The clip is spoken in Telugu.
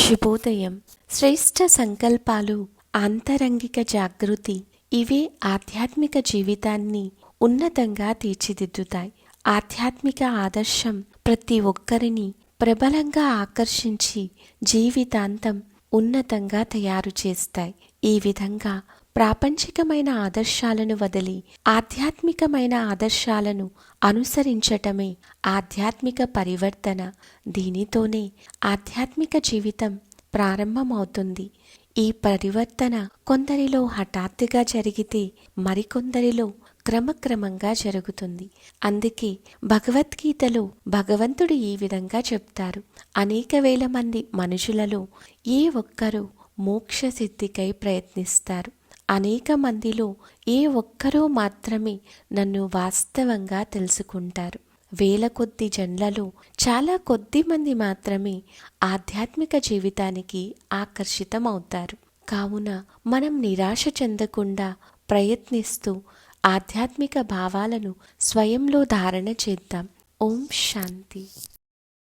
శుభోదయం. శ్రేష్ఠ సంకల్పాలు, ఆంతరంగిక జాగృతి ఇవే ఆధ్యాత్మిక జీవితాన్ని ఉన్నతంగా తీర్చిదిద్దుతాయి. ఆధ్యాత్మిక ఆదర్శం ప్రతి ఒక్కరిని ప్రబలంగా ఆకర్షించి జీవితాంతం ఉన్నతంగా తయారు చేస్తాయి. ఈ విధంగా ప్రాపంచికమైన ఆదర్శాలను వదిలి ఆధ్యాత్మికమైన ఆదర్శాలను అనుసరించటమే ఆధ్యాత్మిక పరివర్తన. దీనితోనే ఆధ్యాత్మిక జీవితం ప్రారంభమవుతుంది. ఈ పరివర్తన కొందరిలో హఠాత్తుగా జరిగితే మరికొందరిలో క్రమక్రమంగా జరుగుతుంది. అందుకే భగవద్గీతలో భగవంతుడు ఈ విధంగా చెప్తారు, అనేక వేల మంది మనుషులలో ఏ ఒక్కరూ మోక్ష సిద్ధికై ప్రయత్నిస్తారు. అనేక మందిలో ఏ ఒక్కరూ మాత్రమే నన్ను వాస్తవంగా తెలుసుకుంటారు. వేల కొద్ది జన్లలో చాలా కొద్ది మంది మాత్రమే ఆధ్యాత్మిక జీవితానికి ఆకర్షితమవుతారు. కావున మనం నిరాశ చెందకుండా ప్రయత్నిస్తూ ఆధ్యాత్మిక భావాలను స్వయంలో ధారణ చేద్దాం. ఓం శాంతి.